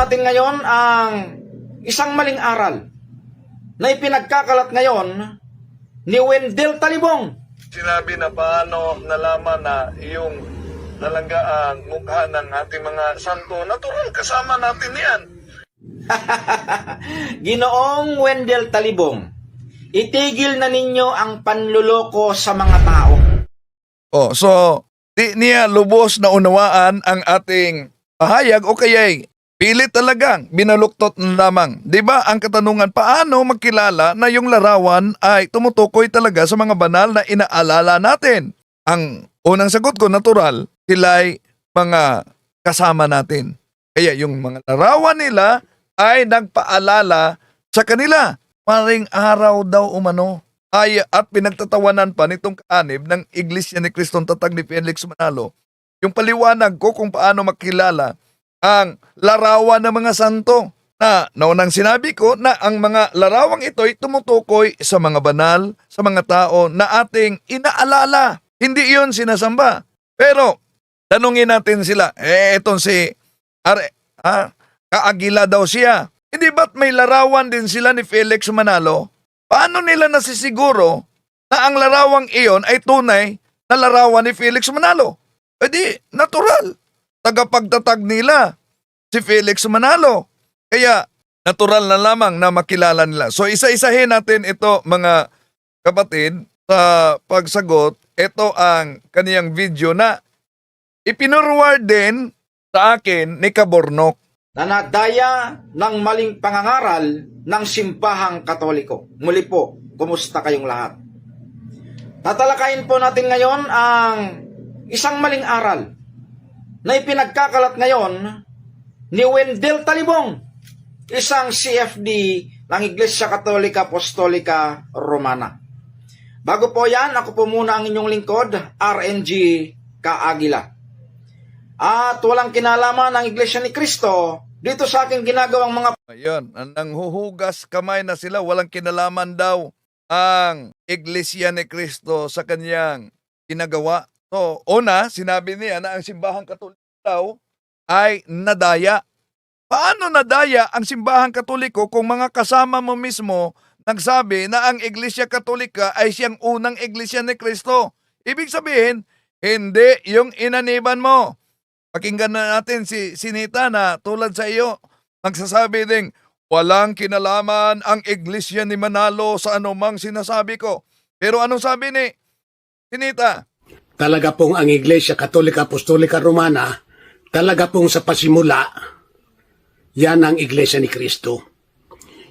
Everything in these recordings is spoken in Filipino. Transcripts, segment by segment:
natin ngayon ang isang maling aral na ipinagkakalat ngayon ni Wendell Talibong. Sinabi na paano nalaman na yung talaga ang mukha ng ating mga santo. Natural, kasama natin yan. Ginoong Wendell Talibong, itigil na ninyo ang panluloko sa mga tao. So, di niya lubos na unawaan ang ating pahayag o kaya'y pilit talagang binaluktot na lamang. Diba ang katanungan, paano magkilala na yung larawan ay tumutukoy talaga sa mga banal na inaalala natin? Ang unang sagot ko, natural, sila'y mga kasama natin. Kaya yung mga larawan nila ay nagpaalala sa kanila. Maring araw daw umano ay at pinagtatawanan pa nitong kaanib ng Iglesia ni Kristong Tatag ni Felix Manalo yung paliwanag ko kung paano makilala ang larawan ng mga santo. Na naunang sinabi ko na ang mga larawang ito ay tumutukoy sa mga banal, sa mga tao na ating inaalala. Hindi iyon sinasamba. Pero tanungin natin sila, etong si Kaagila daw siya. Hindi ba't may larawan din sila ni Felix Manalo? Paano nila nasisiguro na ang larawang iyon ay tunay na larawan ni Felix Manalo? E di, natural. Tagapagtatag nila si Felix Manalo. Kaya, natural na lamang na makilala nila. So, isa-isahin natin ito, mga kapatid, sa pagsagot. Ito ang kaniyang video na ipinurward din sa akin ni Kabornok. Na nadaya ng maling pangangaral ng simbahang Katoliko. Muli po, kumusta kayong lahat? Tatalakayin po natin ngayon ang isang maling aral na ipinagkakalat ngayon ni Wendell Talibong, isang CFD ng Iglesia Katolika Apostolika Romana. Bago po yan, ako po muna ang inyong lingkod, RNG Kaagila. At walang kinalaman ng Iglesia ni Cristo dito sa aking ginagawang mga... Ayun, nanghuhugas kamay na sila, walang kinalaman daw ang Iglesia ni Cristo sa kanyang ginagawa. So, una, sinabi niya na ang simbahang Katoliko daw ay nadaya. Paano nadaya ang simbahang Katoliko kung mga kasama mo mismo nagsabi na ang Iglesia Katolika ay siyang unang Iglesia ni Cristo? Ibig sabihin, hindi yung inaniban mo. Pakinggan na natin si Sinita na tulad sa iyo, nagsasabi ding walang kinalaman ang Iglesia ni Manalo sa anumang sinasabi ko. Pero anong sabi ni Sinita? Talaga pong ang Iglesia Katolika Apostolika Romana, talaga pong sa pasimula, yan ang Iglesia ni Cristo.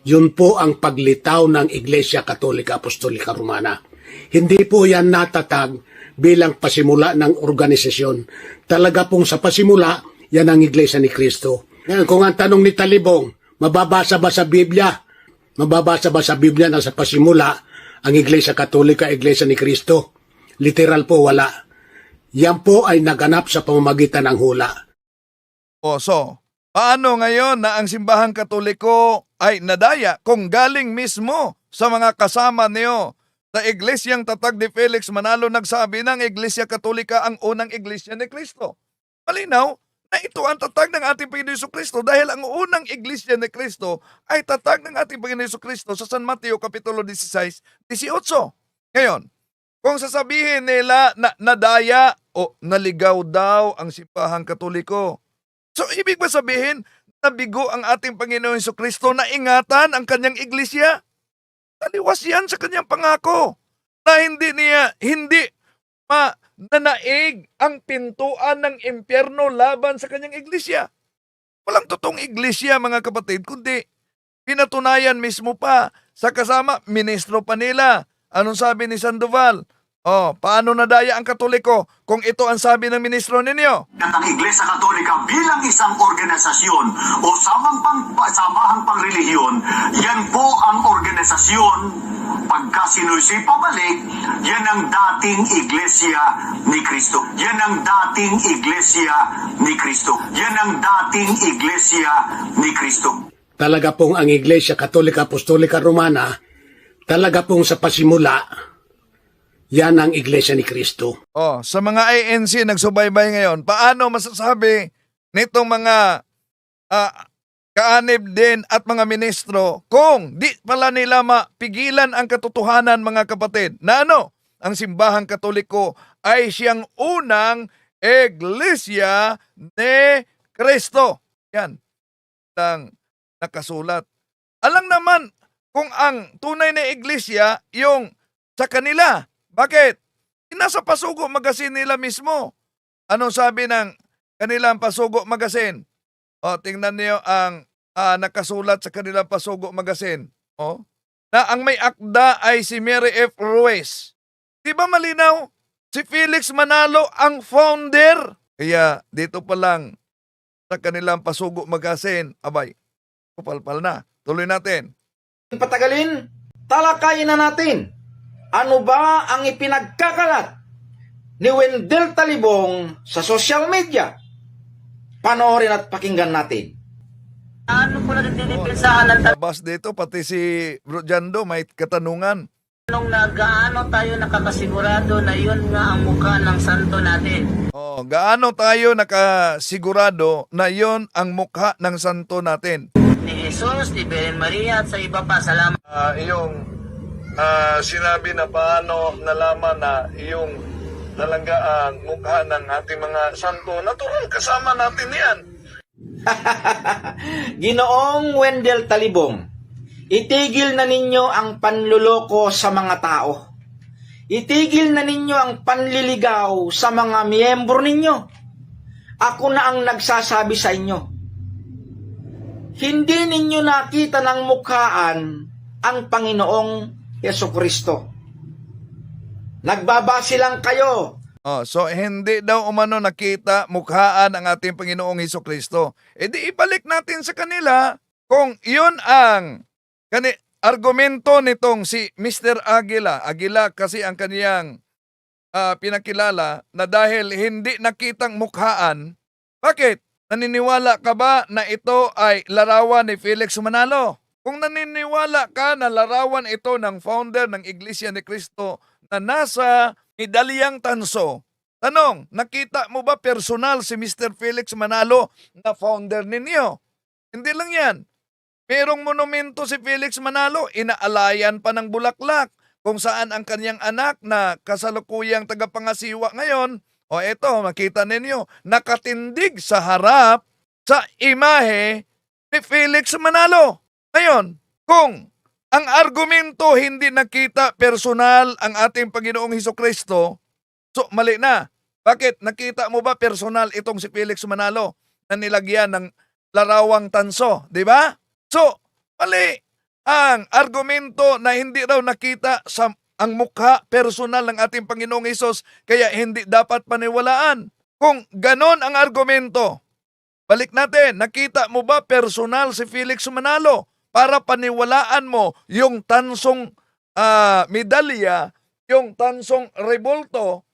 Yun po ang paglitaw ng Iglesia Katolika Apostolika Romana. Hindi po yan natatag bilang pasimula ng organisasyon. Talaga pong sa pasimula, yan ang Iglesia ni Cristo. Ngayon, kung ang tanong ni Talibong, mababasa ba sa Biblia? Mababasa ba sa Biblia na sa pasimula, ang Iglesia Katolika, Iglesia ni Cristo? Literal po, wala. Yan po ay naganap sa pamamagitan ng hula. So, paano ngayon na ang simbahang Katoliko ay nadaya kung galing mismo sa mga kasama niyo? Sa Iglesyang Tatag ni Felix Manalo nagsabi ng Iglesia Katolika ang unang Iglesia ni Cristo. Malinaw na ito ang tatag ng ating Panginoon Jesucristo dahil ang unang Iglesia ni Cristo ay tatag ng ating Panginoon Jesucristo sa San Mateo Kapitulo 16:18. Ngayon, kung sasabihin nila na nadaya o naligaw daw ang simbahang Katoliko, so ibig ba sabihin nabigo ang ating Panginoon Jesucristo na ingatan ang kanyang iglesia? Taliwas yan sa kanyang pangako na hindi mananaig ang pintuan ng impyerno laban sa kanyang iglesia. Walang totoong iglesia, mga kapatid, kundi pinatunayan mismo pa sa kasama, ministro pa nila. Anong sabi ni Sandoval? Paano nadaya ang Katoliko kung ito ang sabi ng ministro ninyo? Ang Iglesia Katolika bilang isang organisasyon o samahang pangrelihiyon, yan po ang organisasyon pagka sinusi pabalik, yan ang dating Iglesia ni Cristo. Yan ang dating Iglesia ni Cristo. Yan ang dating Iglesia ni Cristo. Talaga pong ang Iglesia Katolika Apostolika Romana, talaga pong sa pasimula, yan ang Iglesia ni Cristo. Sa mga ANC nagsubaybay ngayon, paano masasabi nitong mga kaanib din at mga ministro kung di pala nila mapigilan ang katotohanan, mga kapatid, na ang simbahang Katoliko ay siyang unang Iglesia ni Kristo. Yan ang nakasulat. Alam naman kung ang tunay na iglesia yung sa kanila. Bakit? Nasa Pasugo Magazine nila mismo. Anong sabi ng kanilang Pasugo Magazine? O, tingnan niyo ang nakasulat sa kanilang Pasugo Magazine. O, na ang may akda ay si Mary F. Ruiz. Di ba malinaw? Si Felix Manalo ang founder. Kaya dito pa lang sa kanilang Pasugo Magazine, abay, kupalpal na. Tuloy natin. Patagalin, talakayin na natin. Ano ba ang ipinagkakalat ni Wendell Talibong sa social media? Panoorin at pakinggan natin. Ano po nagdidepensahan ng Labas dito, pati si Bro Jando may katanungan. tanong na gaano tayo nakakasigurado na yun nga ang mukha ng santo natin? Oh, gaano tayo nakasigurado na yon ang mukha ng santo natin? Ni Jesus, ni Birhen Maria at sa iba pa. Salamat. Yung sinabi na paano nalaman na yung talaga ang mukha ng ating mga santo, natural kasama natin yan. Ginoong Wendell Talibong, itigil na ninyo ang panluloko sa mga tao. Itigil na ninyo ang panliligaw sa mga miyembro ninyo. Ako na ang nagsasabi sa inyo. Hindi ninyo nakita ng mukhaan ang Panginoong Yesukristo. Nagbabase lang kayo. Oh, so hindi daw umano nakita mukhaan ang ating Panginoong Hesukristo. E di ibalik natin sa kanila kung yun ang argumento nitong si Mr. Aguila. Aguila kasi ang kaniyang pinakilala na dahil hindi nakitang mukhaan. Bakit? Naniniwala ka ba na ito ay larawan ni Felix Manalo? Kung naniniwala ka na larawan ito ng founder ng Iglesia ni Cristo na nasa medalyang tanso, tanong, nakita mo ba personal si Mr. Felix Manalo na founder ninyo? Hindi lang yan. Merong monumento si Felix Manalo, inaalayan pa ng Bulaklak, kung saan ang kanyang anak na kasalukuyang tagapangasiwa ngayon, o eto, makita ninyo, nakatindig sa harap sa imahe ni Felix Manalo. Ngayon, kung ang argumento hindi nakita personal ang ating Panginoong Hesukristo, so mali na. Bakit? Nakita mo ba personal itong si Felix Manalo na nilagyan ng larawang tanso? Di ba? So, mali ang argumento na hindi raw nakita sa ang mukha personal ng ating Panginoong Hesus, kaya hindi dapat paniwalaan. Kung ganon ang argumento, balik natin, nakita mo ba personal si Felix Manalo para paniwalaan mo yung tansong medalya, yung tansong rebulto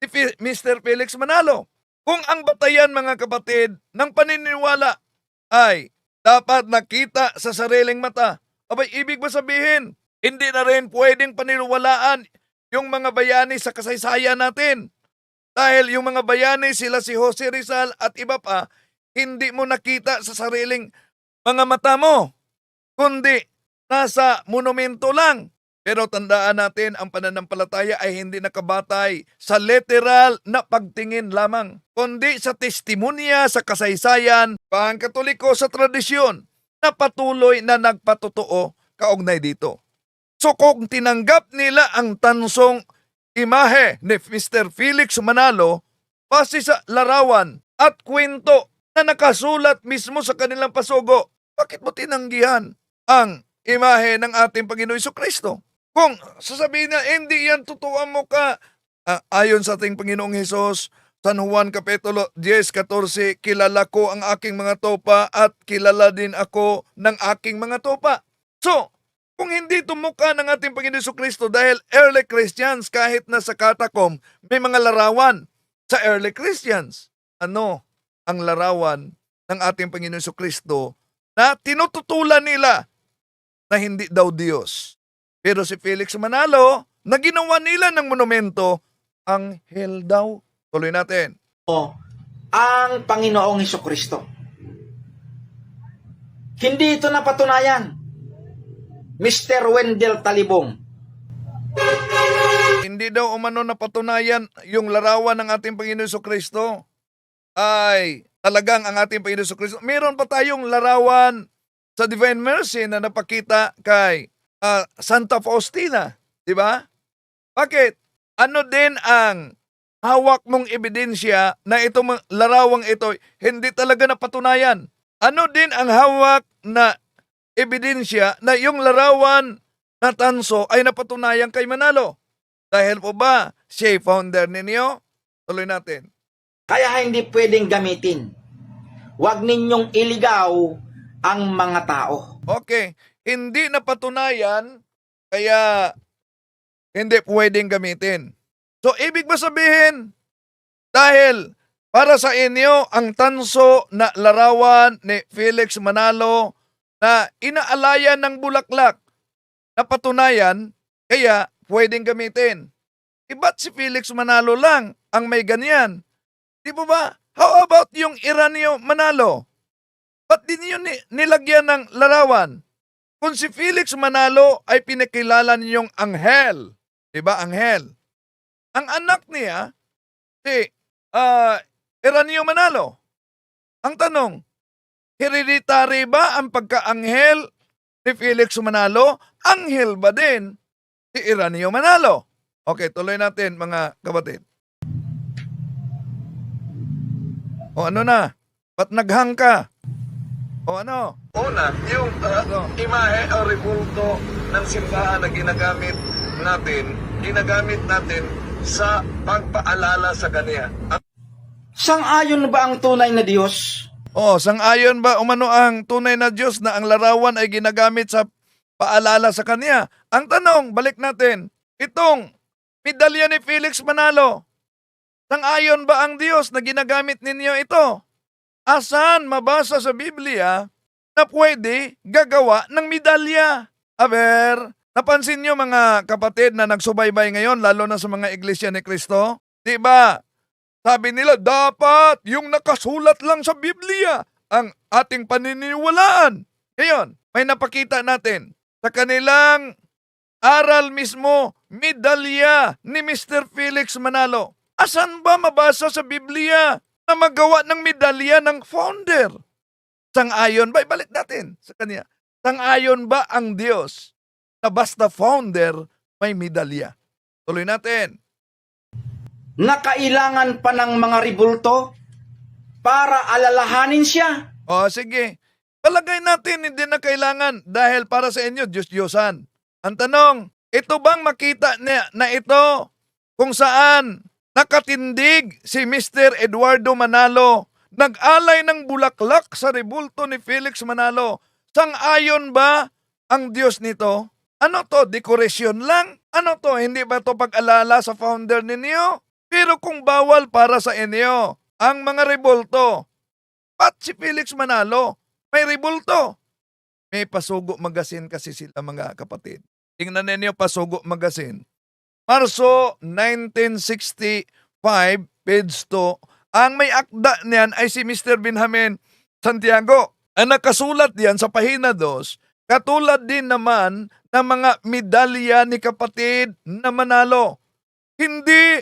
ni Mr. Felix Manalo? Kung ang batayan, mga kapatid, ng paniniwala ay dapat nakita sa sariling mata, abay, ibig ba sabihin, hindi na rin pwedeng paniniwalaan yung mga bayani sa kasaysayan natin. Dahil yung mga bayani, sila si Jose Rizal at iba pa, hindi mo nakita sa sariling mga mata mo, kundi nasa monumento lang. Pero tandaan natin, ang pananampalataya ay hindi nakabatay sa literal na pagtingin lamang, kundi sa testimonya, sa kasaysayan, pang Katoliko sa tradisyon na patuloy na nagpatotoo kaugnay dito. So kung tinanggap nila ang tansong imahe ni Mr. Felix Manalo base sa larawan at kwento na nakasulat mismo sa kanilang pasugo, bakit mo tinanggihan ang imahe ng ating Panginoon Hesukristo? Kung sasabihin na hindi yan totoo ang mukha, ayon sa ating Panginoong Hesus, San Juan Kapitulo 10:14, kilala ko ang aking mga topa at kilala din ako ng aking mga topa. So, kung hindi tumukha ng ating Panginoon Jesucristo, dahil early Christians, kahit na sa katakom, may mga larawan sa early Christians. Ano ang larawan ng ating Panginoon Jesucristo na tinututulan nila na hindi daw Diyos? Pero si Felix Manalo, na ginawa nila ng monumento, anghel daw. Tuloy natin. Ang Panginoong Hesukristo. Hindi ito napatunayan. Mr. Wendell Talibong. Hindi daw umano napatunayan yung larawan ng ating Panginoon Jesucristo ay talagang ang ating Panginoon Jesucristo. Meron pa tayong larawan sa Divine Mercy na napakita kay Santa Faustina. Di ba? Bakit? Ano din ang hawak mong ebidensya na itong larawang ito hindi talaga napatunayan? Ano din ang hawak na ebidensya na yung larawan na tanso ay napatunayan kay Manalo? Dahil po ba siya founder ninyo? Tuloy natin. Kaya hindi pwedeng gamitin. Huwag ninyong iligaw ang mga tao. Okay, hindi napatunayan, kaya hindi pwedeng gamitin. So, ibig ba sabihin, dahil para sa inyo, ang tanso na larawan ni Felix Manalo na inaalayan ng bulaklak, napatunayan, kaya pwedeng gamitin. Ba't si Felix Manalo lang ang may ganyan? Di ba ba? How about yung Iranio Manalo? Ba't di niyo nilagyan ng larawan? Kung si Felix Manalo ay pinakilala ninyong anghel, di ba anghel? Ang anak niya, si Iranio Manalo. Ang tanong, hereditary ba ang pagka-anghel ni Felix Manalo? Anghel ba din si Iranio Manalo? Okay, tuloy natin mga kapatid. O ano na? Ba't naghang ka? O ano? Una, yung imahe o rebulto ng simbahan na ginagamit natin sa pagpaalala sa kanya. Sang-ayon ba ang tunay na Diyos? O, sang-ayon ba umano ang tunay na Diyos na ang larawan ay ginagamit sa paalala sa Kanya? Ang tanong, balik natin, itong medalya ni Felix Manalo, sang-ayon ba ang Diyos na ginagamit ninyo ito? Asan mabasa sa Biblia na pwede gagawa ng medalya? Aber, napansin nyo mga kapatid na nagsubaybay ngayon, lalo na sa mga iglesia ni Cristo? Di ba? Sabi nila, dapat yung nakasulat lang sa Biblia ang ating paniniwalaan. Ngayon, may napakita natin sa kanilang aral mismo, medalya ni Mr. Felix Manalo. Asan ba mabasa sa Biblia na magawa ng medalya ng founder? Sang-ayon ba? Ibalik natin sa kanya. Sang-ayon ba ang Diyos na basta founder may medalya? Tuloy natin. Na kailangan pa ng mga ribulto para alalahanin siya? O sige, palagay natin hindi na kailangan dahil para sa inyo, Diyos-Diyosan. Ang tanong, ito bang makita na ito kung saan nakatindig si Mr. Eduardo Manalo, nag-alay ng bulaklak sa rebulto ni Felix Manalo? Sang-ayon ba ang Diyos nito? Ano to, dekorasyon lang? Ano to, hindi ba to pag-alala sa founder ninyo? Pero kung bawal para sa inyo ang mga rebulto, pat si Felix Manalo may rebulto. May Pasugo Magazine kasi sila mga kapatid. Tingnan ninyo Pasugo Magazine. Marso 1965, page 2, ang may akda niyan ay si Mr. Benjamin Santiago. Ang nakasulat diyan sa pahina 2, katulad din naman ng mga medalya ni kapatid na Manalo. Hindi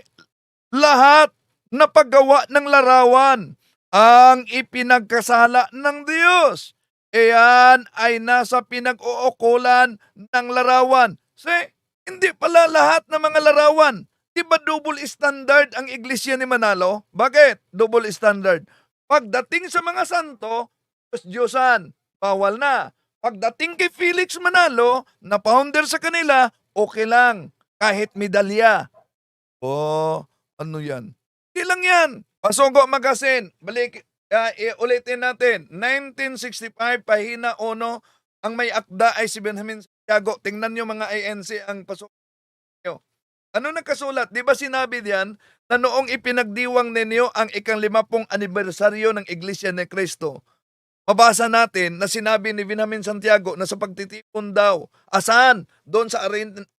lahat na paggawa ng larawan ang ipinagkasala ng Diyos. Iyan ay nasa pinag-uukulan ng larawan. Hindi pala lahat ng mga larawan. Diba double standard ang iglesia ni Manalo? Bakit double standard? Pagdating sa mga santo, Diyos-Diyosan, bawal na. Pagdating kay Felix Manalo, na founder sa kanila, okay lang. Kahit medalya. Ano yan? Hindi lang yan. Pasugo Magazine. Balik, ulitin natin. 1965, pahina 1, ang may akda ay si Benjamin Santiago. Tingnan nyo mga INC ang Pasugo. Ano nagkasulat? Di ba sinabi diyan na noong ipinagdiwang ninyo ang ika-50 anibersaryo ng Iglesia ni Cristo, mabasa natin na sinabi ni Benjamin Santiago na sa pagtitipon daw, asan? Doon sa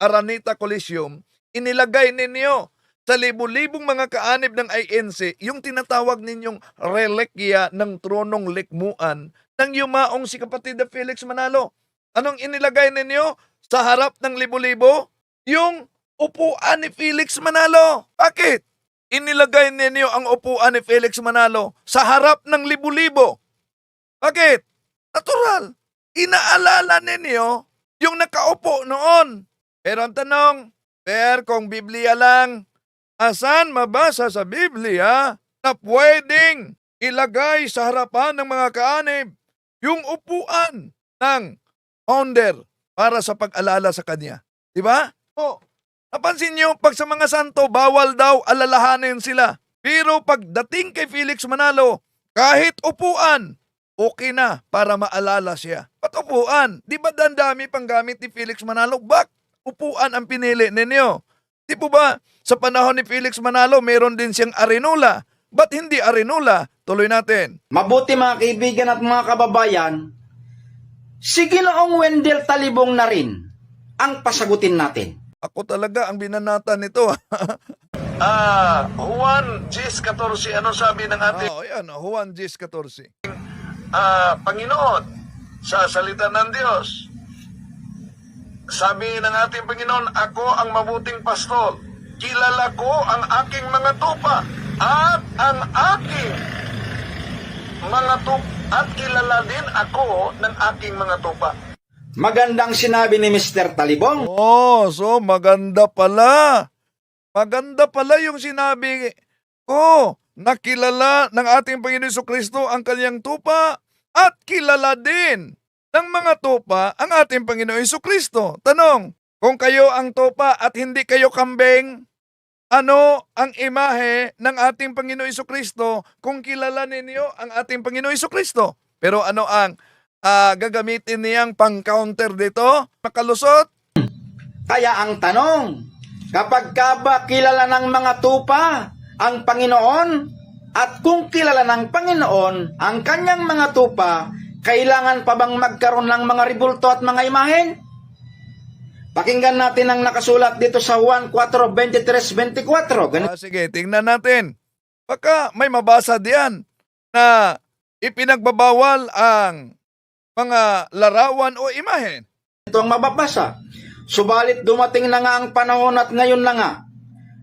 Araneta Coliseum, inilagay ninyo sa libu-libong mga kaanib ng INC, yung tinatawag ninyong relikya ng tronong likmuan nang yumaong si kapatid na Felix Manalo? Anong inilagay ninyo sa harap ng libo-libo? Yung upuan ni Felix Manalo. Bakit? Inilagay ninyo ang upuan ni Felix Manalo sa harap ng libo-libo. Bakit? Natural. Inaalala ninyo yung nakaupo noon. Pero ang tanong, kung Biblia lang, asan mabasa sa Biblia na pwedeng ilagay sa harapan ng mga kaanib yung upuan ng founder para sa pag-alala sa kanya? Diba? O, napansin nyo, pag sa mga santo, bawal daw alalahanin sila. Pero pagdating kay Felix Manalo, kahit upuan, okay na para maalala siya. Ba't upuan? Di ba dandami pang gamit ni Felix Manalo? Bak upuan ang pinili ninyo? Di po ba sa panahon ni Felix Manalo, meron din siyang arenula? Ba't hindi arenula? Tuloy natin. Mabuti mga kaibigan at mga kababayan, si Ginoong Wendell Talibong na rin ang pasagutin natin. Ako talaga ang binanatan nito. Juan 10:14, ano sabi ng ating Ayan, Juan 10:14. Panginoon sa salita ng Diyos? Sabi ng ating Panginoon, ako ang mabuting pastol. Kilala ko ang aking mga tupa at ang aking mga tupa at kilala din ako ng aking mga tupa. Magandang sinabi ni Mr. Talibong. So maganda pala. Maganda pala yung sinabi ko. Nakilala ng ating Panginoon Jesucristo ang kanyang tupa at kilala din ng mga tupa ang ating Panginoon Jesucristo. Tanong, kung kayo ang tupa at hindi kayo kambing, ano ang imahe ng ating Panginoon Jesucristo kung kilala ninyo ang ating Panginoon Jesucristo? Pero ano ang gagamitin niyang pang-counter dito? Makalusot? Kaya ang tanong, kapag ka ba kilala ng mga tupa ang Panginoon at kung kilala ng Panginoon ang kanyang mga tupa, kailangan pa bang magkaroon ng mga ribulto at mga imahen? Pakinggan natin ang nakasulat dito sa Juan 4:23-24. Sige, tingnan natin. Baka may mabasa diyan na ipinagbabawal ang mga larawan o imahen. Ito ang mababasa. Subalit dumating na nga ang panahon at ngayon na nga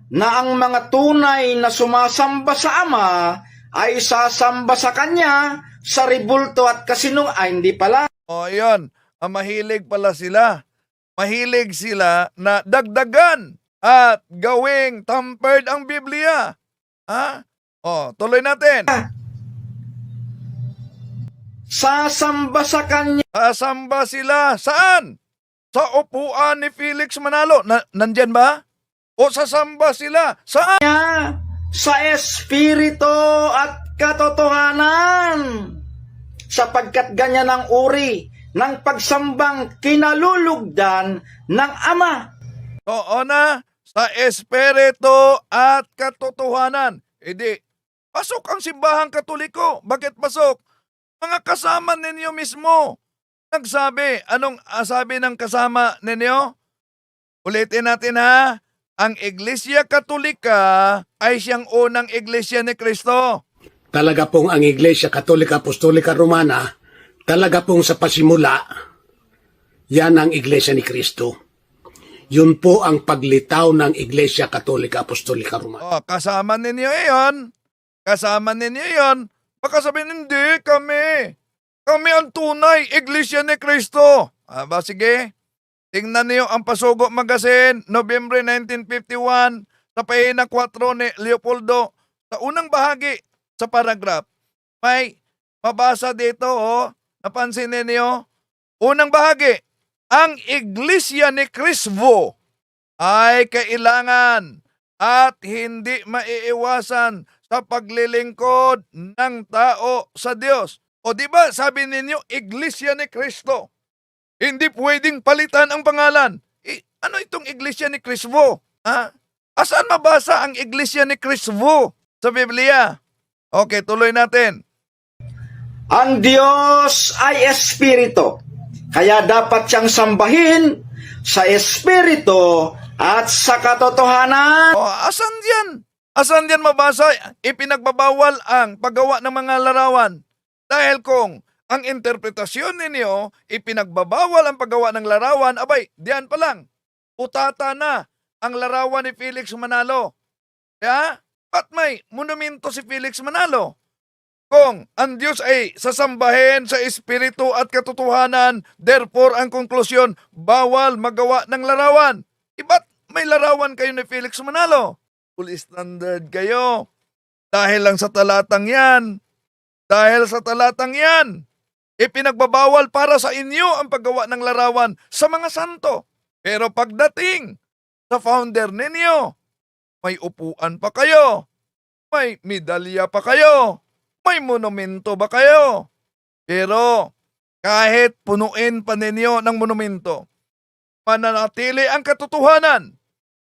na ang mga tunay na sumasamba sa Ama ay sasamba sa Kanya sa ribulto at kasinung hindi pala. Ayun. Mahilig pala sila. Mahilig sila na dagdagan at gawing tampered ang Biblia. Tuloy natin. Sasamba sa Kanya. Sasamba sila. Saan? Sa upuan ni Felix Manalo. Nandyan ba? O sasamba sila? Saan? Sa Espiritu at katotohanan. Sapagkat ganyan ang uri ng pagsambang kinalulugdan ng Ama. Oo na, sa Espiritu at katotohanan. Di, pasok ang simbahang Katoliko. Bakit pasok? Mga kasama ninyo mismo. Nagsabi, anong sabi ng kasama ninyo? Ulitin natin ha. Ang Iglesia Katolika ay siyang unang iglesia ni Kristo. Talaga pong ang Iglesia Katolika Apostolika Romana, talaga pong sa pasimula, yan ang Iglesia ni Kristo. Yun po ang paglitaw ng Iglesia Katolika Apostolika Romana. Kasama ninyo iyon. Kasama ninyo iyon. Baka sabihin, hindi, kami. Kami ang tunay, Iglesia ni Kristo. Sige. Tingnan niyo ang Pasugo Magazine, November 1951, sa pahina 4 ni Leopoldo. Sa unang bahagi, sa paragraph, may mabasa dito, napansin niyo, unang bahagi, ang Iglesia ni Cristo ay kailangan at hindi maiiwasan sa paglilingkod ng tao sa Diyos. O di ba sabi ninyo, Iglesia ni Cristo. Hindi pwedeng palitan ang pangalan. Ano itong Iglesia ni Cristo? Asaan mabasa ang Iglesia ni Cristo sa Biblia? Okay, tuloy natin. Ang Diyos ay Espiritu, kaya dapat siyang sambahin sa Espiritu at sa katotohanan. Asan diyan? Asan diyan mabasa? Ipinagbabawal ang paggawa ng mga larawan. Dahil kung ang interpretasyon ninyo, ipinagbabawal ang paggawa ng larawan, abay, diyan pa lang, utata na ang larawan ni Felix Manalo. Kaya, at may monumento si Felix Manalo. Kung ang Diyos ay sasambahin sa espiritu at katotohanan, therefore ang konklusyon, bawal magawa ng larawan. Iba't may larawan kayo ni Felix Manalo? Full standard kayo. Dahil lang sa talatang yan. Dahil sa talatang yan. Ipinagbabawal para sa inyo ang paggawa ng larawan sa mga santo. Pero pagdating sa founder ninyo, may upuan pa kayo. May medalya pa kayo. May monumento ba kayo? Pero kahit punuin pa ninyo ng monumento, mananatili ang katotohanan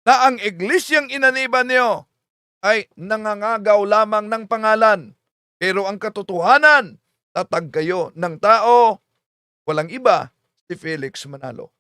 na ang iglesyang inaniban niyo ay nangangagaw lamang ng pangalan. Pero ang katotohanan, tatag kayo ng tao, walang iba, si Felix Manalo.